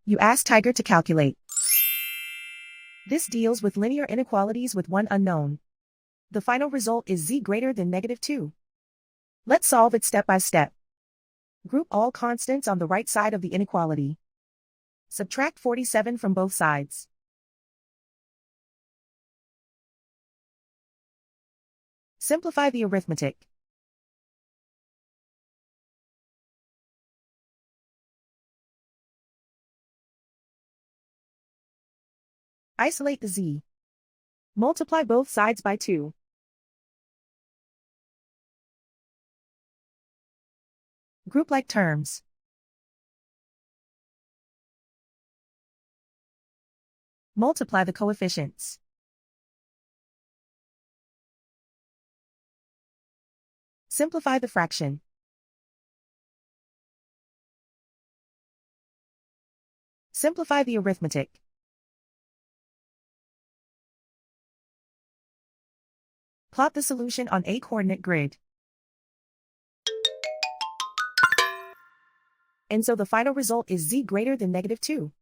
You ask Tiger to calculate. This deals with linear inequalities with one unknown. The final result is z greater than -2. Let's solve it step by step. Group all constants on the right side of the inequality. Subtract 47 from both sides. Simplify the arithmetic. Isolate the z. Multiply both sides by 2. Group like terms. Multiply the coefficients. Simplify the fraction. Simplify the arithmetic. Plot the solution on a coordinate grid. And so the final result is z greater than -2.